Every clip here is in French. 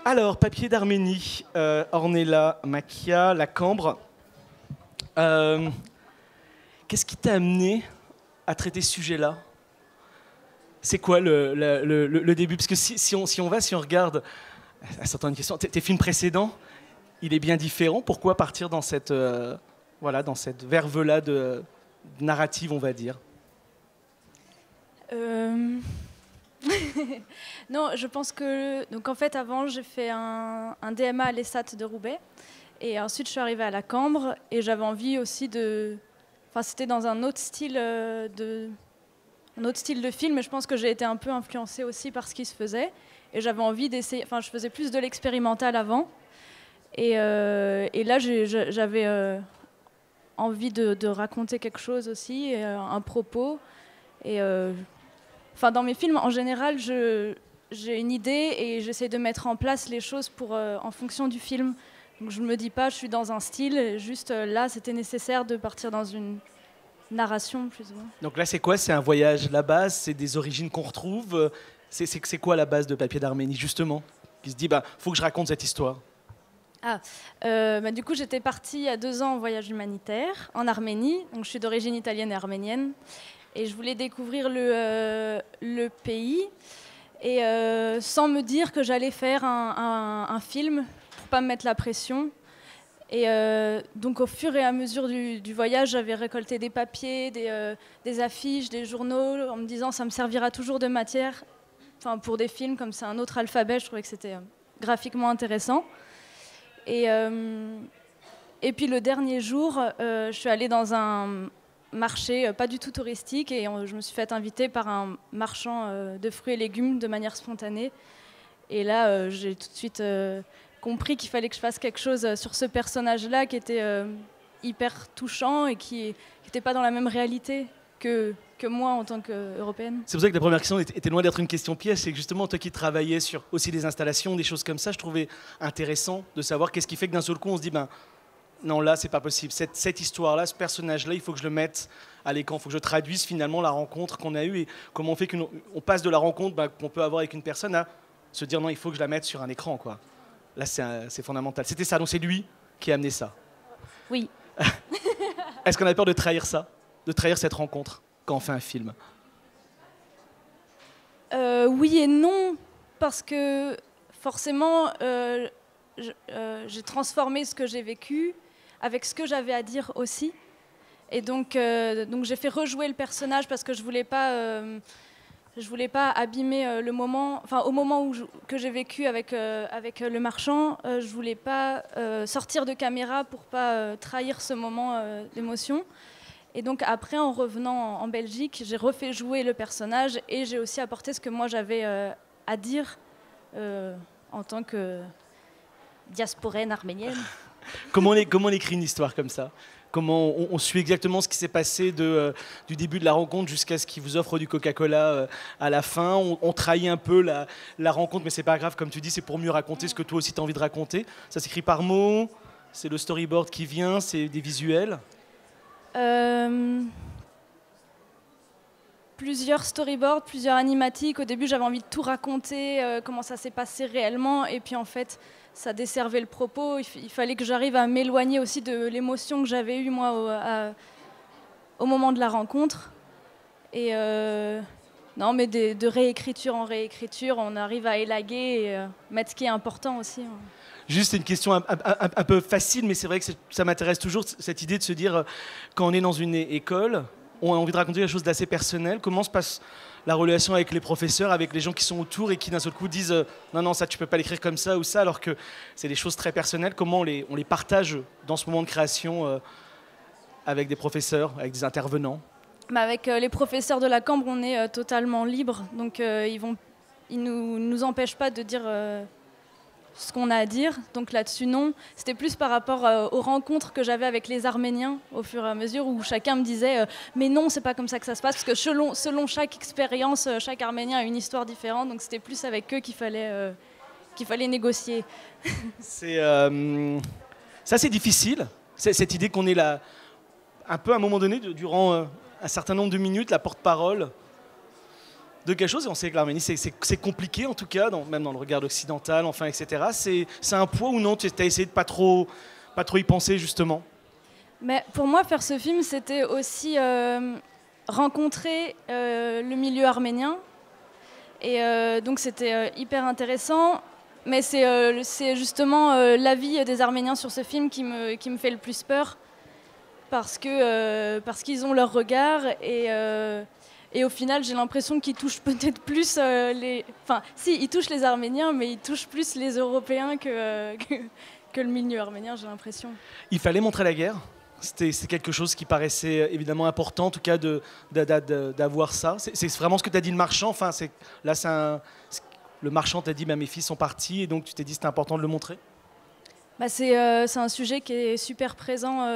Alors, Papier d'Arménie, Ornella Makia, La Cambre. Qu'est-ce qui t'a amené à traiter ce sujet-là? C'est quoi le début? Parce que si on regarde, c'est une question, tes films précédents, il est bien différent. Pourquoi partir dans cette, dans cette verve-là de narrative, on va dire? Non, je pense que... Donc en fait, avant, j'ai fait un DMA à l'ESAT de Roubaix. Et ensuite, je suis arrivée à La Cambre. Et j'avais envie aussi de... Enfin, c'était dans un autre style de film. Et je pense que j'ai été un peu influencée aussi par ce qui se faisait. Et j'avais envie d'essayer... Enfin, je faisais plus de l'expérimental avant. Et là, j'avais envie de raconter quelque chose aussi, un propos. Et... Enfin, dans mes films, en général, j'ai une idée et j'essaie de mettre en place les choses en fonction du film. Donc, je ne me dis pas, je suis dans un style, juste là, c'était nécessaire de partir dans une narration, plus ou moins. Donc là, c'est quoi? C'est un voyage, la base? C'est des origines qu'on retrouve? C'est quoi la base de Papier d'Arménie, justement? Qui se dit, faut que je raconte cette histoire. Du coup, j'étais partie il y a 2 ans en voyage humanitaire en Arménie. Donc, je suis d'origine italienne et arménienne. Et je voulais découvrir le pays, et sans me dire que j'allais faire un film, pour pas me mettre la pression. Et donc au fur et à mesure du voyage, j'avais récolté des papiers, des affiches, des journaux, en me disant ça me servira toujours de matière. Enfin, pour des films, comme c'est un autre alphabet, je trouvais que c'était graphiquement intéressant. Et puis le dernier jour, je suis allée dans un marché pas du tout touristique et je me suis fait inviter par un marchand de fruits et légumes de manière spontanée. Et là, j'ai tout de suite compris qu'il fallait que je fasse quelque chose sur ce personnage-là qui était hyper touchant et qui n'était pas dans la même réalité que moi en tant qu'Européenne. C'est pour ça que la première question était loin d'être une question piège, c'est que justement toi qui travaillais sur aussi des installations, des choses comme ça, je trouvais intéressant de savoir qu'est-ce qui fait que d'un seul coup on se dit non, là, c'est pas possible. Cette histoire-là, ce personnage-là, il faut que je le mette à l'écran. Il faut que je traduise finalement la rencontre qu'on a eue et comment on fait qu'on passe de la rencontre qu'on peut avoir avec une personne à se dire non, il faut que je la mette sur un écran, quoi. Là, c'est fondamental. C'était ça, donc c'est lui qui a amené ça. Oui. Est-ce qu'on a peur de trahir ça, de trahir cette rencontre quand on fait un film? Oui et non, parce que forcément, j'ai transformé ce que j'ai vécu avec ce que j'avais à dire aussi. Et donc j'ai fait rejouer le personnage parce que je voulais pas abîmer le moment. Enfin, au moment que j'ai vécu avec le marchand, je voulais pas sortir de caméra pour pas trahir ce moment d'émotion. Et donc après, en revenant en Belgique, j'ai refait jouer le personnage et j'ai aussi apporté ce que moi j'avais à dire en tant que diasporaine arménienne. Comment on écrit une histoire comme ça? Comment on suit exactement ce qui s'est passé du début de la rencontre jusqu'à ce qu'il vous offre du Coca-Cola à la fin? On trahit un peu la rencontre, mais c'est pas grave, comme tu dis, c'est pour mieux raconter ce que toi aussi tu as envie de raconter. Ça s'écrit par mots, c'est le storyboard qui vient, c'est des visuels? Plusieurs storyboards, plusieurs animatiques. Au début, j'avais envie de tout raconter, comment ça s'est passé réellement. Et puis en fait, ça desservait le propos. Il fallait que j'arrive à m'éloigner aussi de l'émotion que j'avais eue, moi, au moment de la rencontre. Et non, mais de réécriture en réécriture, on arrive à élaguer et mettre ce qui est important aussi. Juste une question un peu facile, mais c'est vrai que ça m'intéresse toujours, cette idée de se dire, quand on est dans une école, on a envie de raconter quelque chose d'assez personnel. Comment se passe la relation avec les professeurs, avec les gens qui sont autour et qui d'un seul coup disent non, ça tu peux pas l'écrire comme ça ou ça, alors que c'est des choses très personnelles. Comment on les partage dans ce moment de création avec des professeurs, avec des intervenants? Avec les professeurs de la Cambre, on est totalement libre. Donc ils nous empêchent pas de dire ce qu'on a à dire. Donc là-dessus, non. C'était plus par rapport aux rencontres que j'avais avec les Arméniens au fur et à mesure, où chacun me disait mais non, c'est pas comme ça que ça se passe, parce que selon chaque expérience, chaque Arménien a une histoire différente. Donc c'était plus avec eux qu'il fallait négocier. C'est difficile, cette idée qu'on est là, un peu à un moment donné, durant un certain nombre de minutes, la porte-parole de quelque chose, et on sait que l'Arménie, c'est compliqué, en tout cas, même dans le regard occidental, enfin, etc. C'est un poids ou non? Tu as essayé de pas trop y penser, justement? Mais pour moi, faire ce film, c'était aussi rencontrer le milieu arménien. Et donc c'était hyper intéressant. Mais c'est justement l'avis des Arméniens sur ce film qui me fait le plus peur. Parce qu'ils ont leur regard. Et au final, j'ai l'impression qu'ils touchent peut-être plus les... Enfin, si, ils touchent les Arméniens, mais ils touchent plus les Européens que le milieu arménien, j'ai l'impression. Il fallait montrer la guerre. C'est quelque chose qui paraissait évidemment important, en tout cas, d'avoir ça. C'est vraiment ce que t'as dit le marchand. Enfin, là, le marchand t'a dit, bah, mes fils sont partis, et donc tu t'es dit c'était important de le montrer. Bah, c'est un sujet qui est super présent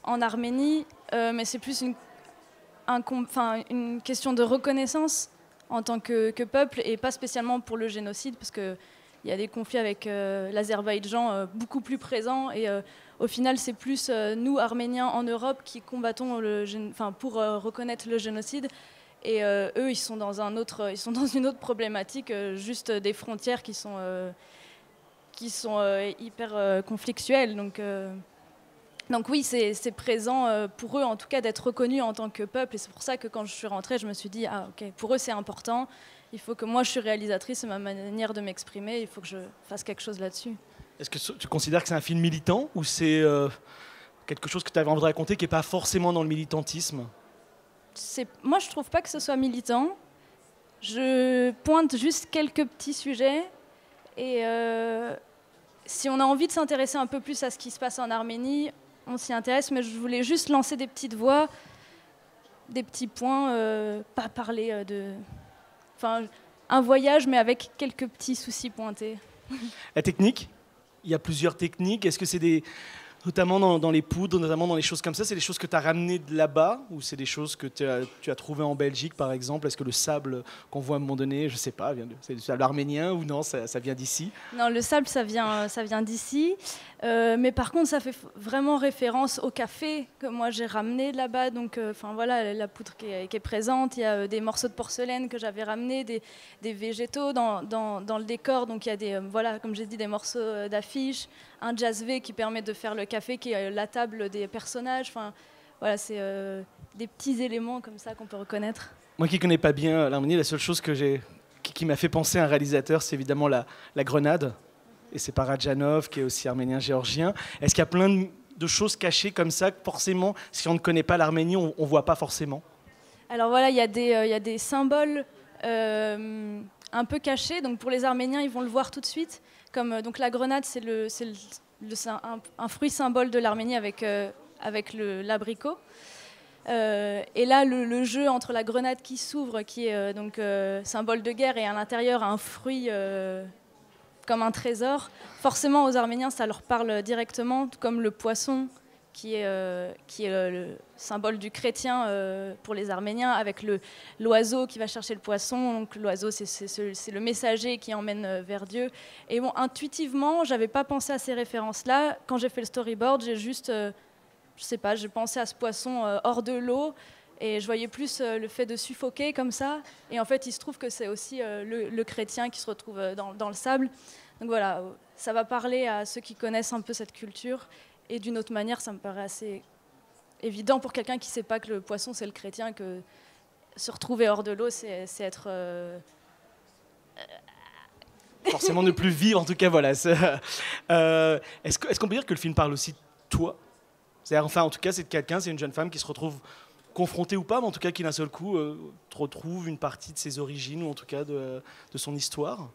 en Arménie, mais c'est plus une question de reconnaissance en tant que peuple, et pas spécialement pour le génocide, parce qu'il y a des conflits avec l'Azerbaïdjan beaucoup plus présents, et au final c'est plus nous, Arméniens en Europe, qui combattons pour reconnaître le génocide, et eux ils sont dans une autre problématique, juste des frontières qui sont hyper conflictuelles. Donc oui, c'est présent pour eux, en tout cas, d'être reconnus en tant que peuple. Et c'est pour ça que quand je suis rentrée, je me suis dit, ah ok, pour eux c'est important. Il faut que moi, je suis réalisatrice, c'est ma manière de m'exprimer. Il faut que je fasse quelque chose là-dessus. Est-ce que tu considères que c'est un film militant, ou c'est quelque chose que tu avais envie de raconter qui n'est pas forcément dans le militantisme? Moi, je trouve pas que ce soit militant. Je pointe juste quelques petits sujets. Et si on a envie de s'intéresser un peu plus à ce qui se passe en Arménie, on s'y intéresse, mais je voulais juste lancer des petites voix, des petits points, pas parler de... Enfin, un voyage, mais avec quelques petits soucis pointés. La technique, il y a plusieurs techniques. Est-ce que c'est notamment dans les poudres, notamment dans les choses comme ça, c'est des choses que tu as ramenées de là-bas, ou c'est des choses que tu as trouvées en Belgique, par exemple? Est-ce que le sable qu'on voit à un moment donné, je sais pas, c'est du sable arménien, ou non, ça vient d'ici? Non, le sable, ça vient d'ici. Mais par contre, ça fait vraiment référence au café que moi j'ai ramené de là-bas. Donc, voilà, la poudre qui est présente. Il y a des morceaux de porcelaine que j'avais ramenés, des végétaux dans le décor. Donc, il y a comme j'ai dit, des morceaux d'affiches, un jazz V qui permet de faire le café, qui est la table des personnages. Enfin, voilà, c'est des petits éléments comme ça qu'on peut reconnaître. Moi qui connais pas bien l'Arménie, la seule chose qui m'a fait penser à un réalisateur, c'est évidemment la grenade. Et c'est Parajanov, qui est aussi arménien-géorgien. Est-ce qu'il y a plein de choses cachées comme ça, que forcément, si on ne connaît pas l'Arménie, on ne voit pas forcément? Alors voilà, il y a des symboles un peu cachés. Donc pour les Arméniens, ils vont le voir tout de suite. Comme donc la grenade, c'est un fruit symbole de l'Arménie avec l'abricot. Et là, le jeu entre la grenade qui s'ouvre, qui est symbole de guerre, et à l'intérieur un fruit comme un trésor, forcément aux Arméniens ça leur parle directement, comme le poisson qui est le symbole du chrétien pour les Arméniens, avec l'oiseau qui va chercher le poisson. Donc l'oiseau, c'est le messager qui emmène vers Dieu. Et bon, intuitivement, j'avais pas pensé à ces références-là. Quand j'ai fait le storyboard, j'ai juste, j'ai pensé à ce poisson hors de l'eau, et je voyais plus le fait de suffoquer comme ça. Et en fait, il se trouve que c'est aussi le chrétien qui se retrouve dans le sable. Donc voilà, ça va parler à ceux qui connaissent un peu cette culture. Et d'une autre manière, ça me paraît assez évident pour quelqu'un qui ne sait pas que le poisson, c'est le chrétien, que se retrouver hors de l'eau, c'est être... Forcément ne plus vivre, en tout cas, voilà. Est-ce qu'on peut dire que le film parle aussi de toi? C'est-à-dire, enfin, en tout cas, c'est une jeune femme qui se retrouve confrontée ou pas, mais en tout cas qui d'un seul coup retrouve une partie de ses origines, ou en tout cas de son histoire.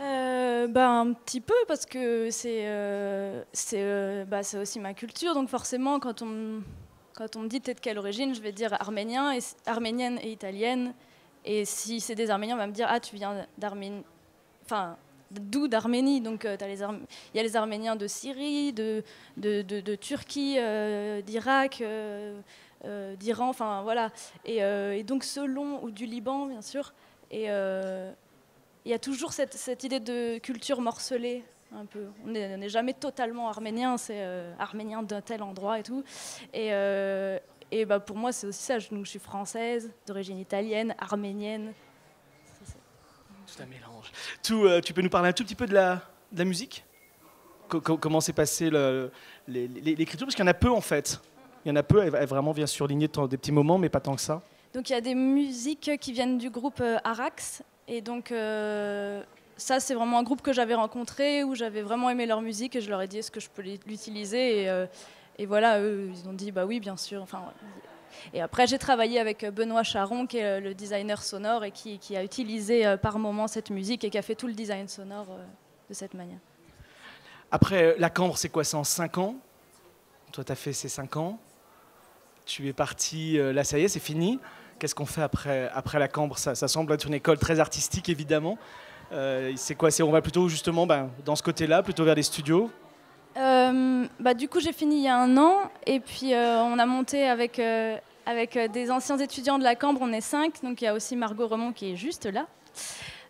Un petit peu, parce que c'est aussi ma culture. Donc forcément, quand on me dit t'es de quelle origine, je vais dire arménienne et italienne. Et si c'est des Arméniens, on va me dire ah, tu viens d'Arménie. Enfin, d'où d'Arménie? Donc il y a les Arméniens de Syrie, de Turquie, d'Irak, d'Iran, enfin voilà. Et donc selon, ou du Liban bien sûr. Et il y a toujours cette idée de culture morcelée, un peu. On n'est jamais totalement arménien, c'est arménien d'un tel endroit et tout. Et pour moi, c'est aussi ça. Je suis française, d'origine italienne, arménienne. un mélange. Tu peux nous parler un tout petit peu de la musique? Comment s'est passé l'écriture? Parce qu'il y en a peu en fait. Il y en a peu, elle vraiment vient surligner des petits moments, mais pas tant que ça. Donc il y a des musiques qui viennent du groupe Arax. Et donc ça, c'est vraiment un groupe que j'avais rencontré, où j'avais vraiment aimé leur musique, et je leur ai dit est-ce que je peux l'utiliser, et voilà, eux, ils ont dit bah oui, bien sûr. Enfin, et après, j'ai travaillé avec Benoît Charon, qui est le designer sonore, et qui a utilisé par moment cette musique, et qui a fait tout le design sonore de cette manière. Après, la Cambre, c'est quoi? C'est en 5 ans? Toi, tu as fait ces 5 ans. Tu es parti, là, ça y est, c'est fini. Qu'est-ce qu'on fait après la Cambre? Ça semble être une école très artistique, évidemment. C'est quoi? On va plutôt, justement, dans ce côté-là, plutôt vers les studios? Du coup, j'ai fini il y a 1 an. Et puis, on a monté avec des anciens étudiants de la Cambre. On est 5. Donc, il y a aussi Margot Remond qui est juste là.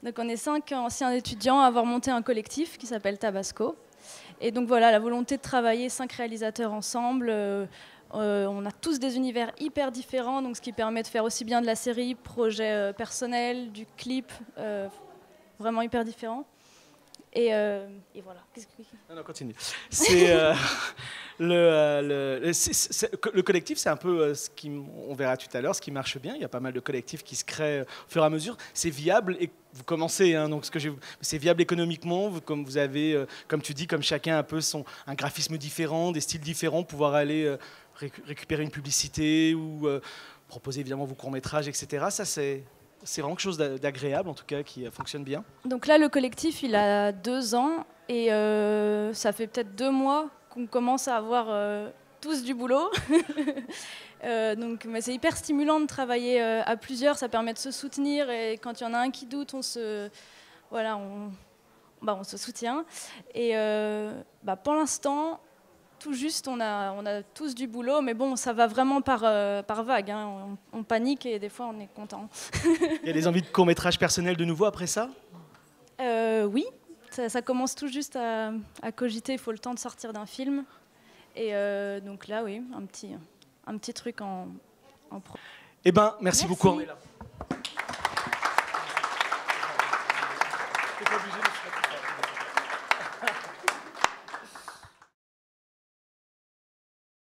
Donc, on est 5 anciens étudiants à avoir monté un collectif qui s'appelle Tabasco. Et donc voilà, la volonté de travailler 5 réalisateurs ensemble. On a tous des univers hyper différents, donc ce qui permet de faire aussi bien de la série, projet personnel, du clip, vraiment hyper différents. Et voilà. Non, continue. Le collectif, c'est un peu on verra tout à l'heure, ce qui marche bien. Il y a pas mal de collectifs qui se créent au fur et à mesure. C'est viable, et vous commencez, hein, donc c'est viable économiquement, comme vous avez, comme tu dis, comme chacun un peu un graphisme différent, des styles différents, pouvoir aller récupérer une publicité ou proposer évidemment vos courts-métrages, etc. Ça, c'est vraiment quelque chose d'agréable, en tout cas, qui fonctionne bien. Donc là, le collectif, il a 2 ans, et ça fait peut-être 2 mois qu'on commence à avoir tous du boulot. Mais c'est hyper stimulant de travailler à plusieurs, ça permet de se soutenir, et quand il y en a un qui doute, on se soutient. Et pour l'instant, tout juste, on a tous du boulot, mais bon, ça va vraiment par vague, hein. On panique, et des fois, on est content. Il y a des envies de court-métrage personnel de nouveau après ça? Oui, ça commence tout juste à cogiter, il faut le temps de sortir d'un film. Et donc là, oui, un petit truc en pro. Eh ben, merci beaucoup, Ornella.